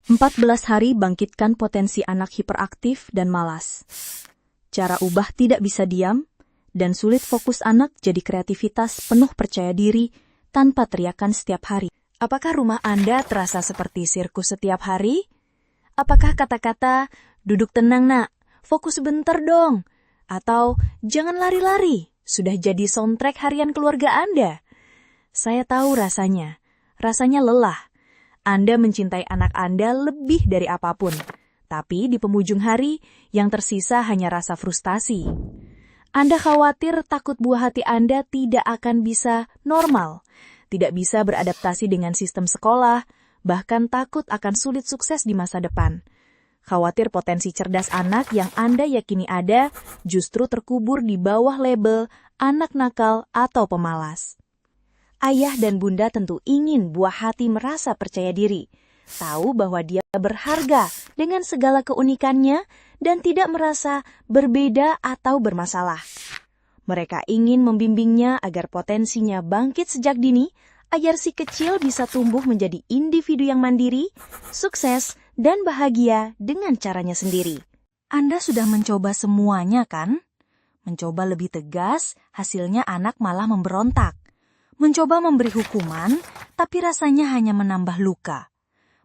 14 hari bangkitkan potensi anak hiperaktif dan malas. Cara ubah tidak bisa diam, dan sulit fokus anak jadi kreativitas penuh percaya diri tanpa teriakan setiap hari. Apakah rumah Anda terasa seperti sirkus setiap hari? Apakah kata-kata, "Duduk tenang nak, fokus sebentar dong," atau "Jangan lari-lari," sudah jadi soundtrack harian keluarga Anda? Saya tahu rasanya lelah. Anda mencintai anak Anda lebih dari apapun. Tapi di penghujung hari, yang tersisa hanya rasa frustasi. Anda khawatir takut buah hati Anda tidak akan bisa normal, tidak bisa beradaptasi dengan sistem sekolah, bahkan takut akan sulit sukses di masa depan. Khawatir potensi cerdas anak yang Anda yakini ada justru terkubur di bawah label anak nakal atau pemalas. Ayah dan bunda tentu ingin buah hati merasa percaya diri, tahu bahwa dia berharga dengan segala keunikannya dan tidak merasa berbeda atau bermasalah. Mereka ingin membimbingnya agar potensinya bangkit sejak dini, agar si kecil bisa tumbuh menjadi individu yang mandiri, sukses, dan bahagia dengan caranya sendiri. Anda sudah mencoba semuanya kan? Mencoba lebih tegas, hasilnya anak malah memberontak. Mencoba memberi hukuman, tapi rasanya hanya menambah luka.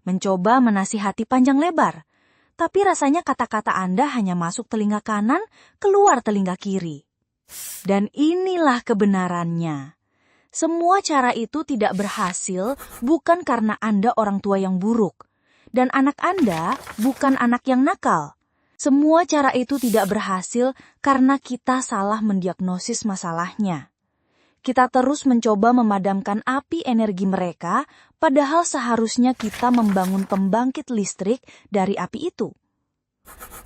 Mencoba menasihati panjang lebar, tapi rasanya kata-kata Anda hanya masuk telinga kanan, keluar telinga kiri. Dan inilah kebenarannya. Semua cara itu tidak berhasil bukan karena Anda orang tua yang buruk, dan anak Anda bukan anak yang nakal. Semua cara itu tidak berhasil karena kita salah mendiagnosis masalahnya. Kita terus mencoba memadamkan api energi mereka, padahal seharusnya kita membangun pembangkit listrik dari api itu.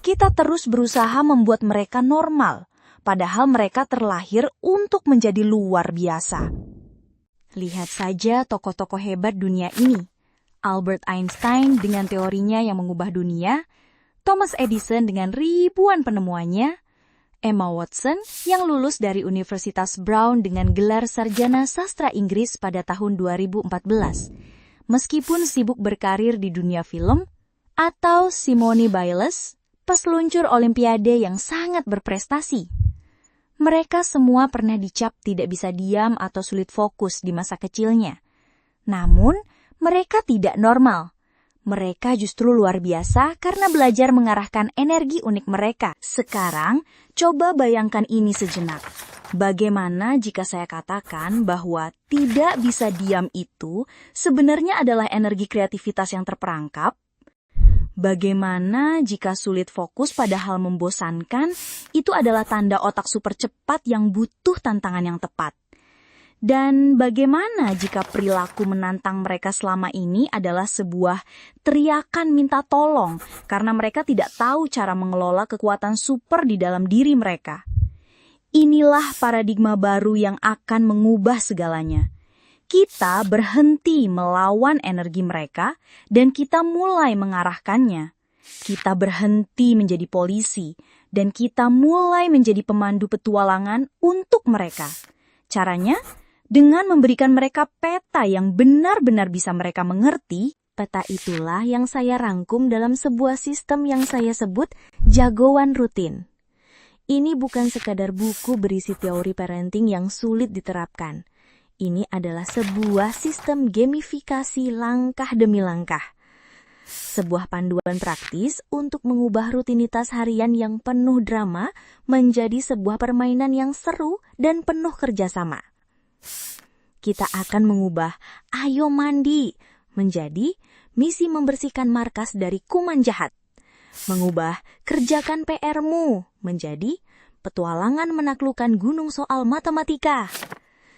Kita terus berusaha membuat mereka normal, padahal mereka terlahir untuk menjadi luar biasa. Lihat saja tokoh-tokoh hebat dunia ini. Albert Einstein dengan teorinya yang mengubah dunia, Thomas Edison dengan ribuan penemuannya, Emma Watson yang lulus dari Universitas Brown dengan gelar sarjana sastra Inggris pada tahun 2014, meskipun sibuk berkarir di dunia film, atau Simone Biles, peseluncur Olimpiade yang sangat berprestasi. Mereka semua pernah dicap tidak bisa diam atau sulit fokus di masa kecilnya. Namun, mereka tidak normal. Mereka justru luar biasa karena belajar mengarahkan energi unik mereka. Sekarang, coba bayangkan ini sejenak. Bagaimana jika saya katakan bahwa tidak bisa diam itu sebenarnya adalah energi kreativitas yang terperangkap? Bagaimana jika sulit fokus padahal membosankan, itu adalah tanda otak super cepat yang butuh tantangan yang tepat? Dan bagaimana jika perilaku menantang mereka selama ini adalah sebuah teriakan minta tolong karena mereka tidak tahu cara mengelola kekuatan super di dalam diri mereka? Inilah paradigma baru yang akan mengubah segalanya. Kita berhenti melawan energi mereka dan kita mulai mengarahkannya. Kita berhenti menjadi polisi dan kita mulai menjadi pemandu petualangan untuk mereka. Caranya, dengan memberikan mereka peta yang benar-benar bisa mereka mengerti. Peta itulah yang saya rangkum dalam sebuah sistem yang saya sebut jagoan rutin. Ini bukan sekadar buku berisi teori parenting yang sulit diterapkan. Ini adalah sebuah sistem gamifikasi langkah demi langkah. Sebuah panduan praktis untuk mengubah rutinitas harian yang penuh drama menjadi sebuah permainan yang seru dan penuh kerjasama. Kita akan mengubah "ayo mandi" menjadi misi membersihkan markas dari kuman jahat. Mengubah "kerjakan PR-mu" menjadi petualangan menaklukkan gunung soal matematika.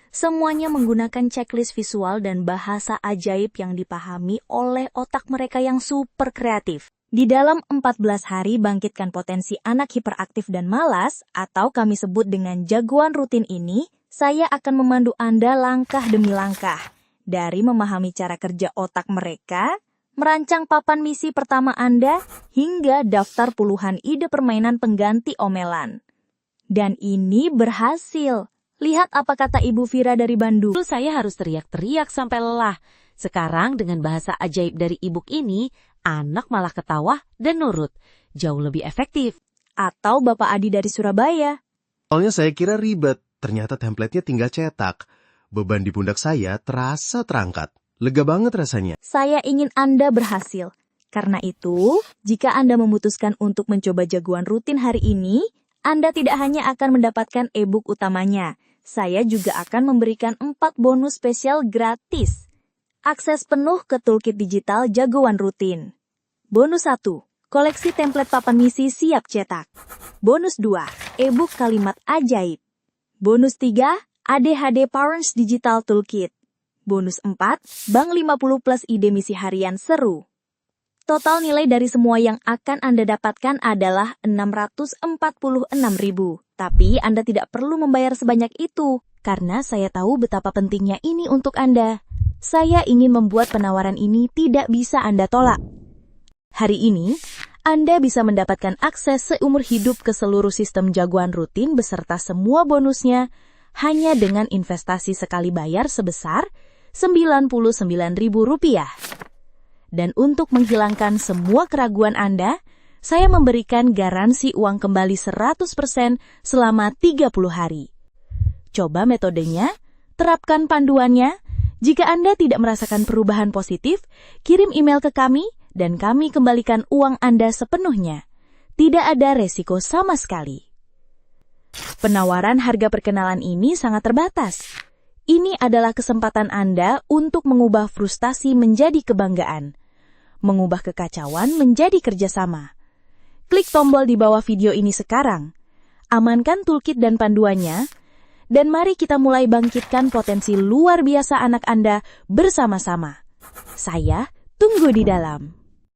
Semuanya menggunakan checklist visual dan bahasa ajaib yang dipahami oleh otak mereka yang super kreatif. Di dalam 14 hari bangkitkan potensi anak hiperaktif dan malas, atau kami sebut dengan jagoan rutin ini, saya akan memandu Anda langkah demi langkah. Dari memahami cara kerja otak mereka, merancang papan misi pertama Anda, hingga daftar puluhan ide permainan pengganti omelan. Dan ini berhasil. Lihat apa kata Ibu Vira dari Bandung. Saya harus teriak-teriak sampai lelah. Sekarang dengan bahasa ajaib dari e-book ini, anak malah ketawa dan nurut. Jauh lebih efektif. Atau Bapak Adi dari Surabaya. Soalnya saya kira ribet, ternyata template-nya tinggal cetak. Beban di pundak saya terasa terangkat. Lega banget rasanya. Saya ingin Anda berhasil. Karena itu, jika Anda memutuskan untuk mencoba jagoan rutin hari ini, Anda tidak hanya akan mendapatkan e-book utamanya, saya juga akan memberikan 4 bonus spesial gratis. Akses penuh ke toolkit digital jagoan rutin. Bonus 1, koleksi template papan misi siap cetak. Bonus 2, e-book kalimat ajaib. Bonus 3, ADHD Parents Digital Toolkit. Bonus 4, Bank 50 plus ide misi harian seru. Total nilai dari semua yang akan Anda dapatkan adalah Rp646.000. Tapi Anda tidak perlu membayar sebanyak itu, karena saya tahu betapa pentingnya ini untuk Anda. Saya ingin membuat penawaran ini tidak bisa Anda tolak. Hari ini, Anda bisa mendapatkan akses seumur hidup ke seluruh sistem jagoan rutin beserta semua bonusnya hanya dengan investasi sekali bayar sebesar Rp99.000. Dan untuk menghilangkan semua keraguan Anda, saya memberikan garansi uang kembali 100% selama 30 hari. Coba metodenya, terapkan panduannya. Jika Anda tidak merasakan perubahan positif, kirim email ke kami dan kami kembalikan uang Anda sepenuhnya. Tidak ada resiko sama sekali. Penawaran harga perkenalan ini sangat terbatas. Ini adalah kesempatan Anda untuk mengubah frustasi menjadi kebanggaan, mengubah kekacauan menjadi kerjasama. Klik tombol di bawah video ini sekarang, amankan toolkit dan panduannya, dan mari kita mulai bangkitkan potensi luar biasa anak Anda bersama-sama. Saya tunggu di dalam.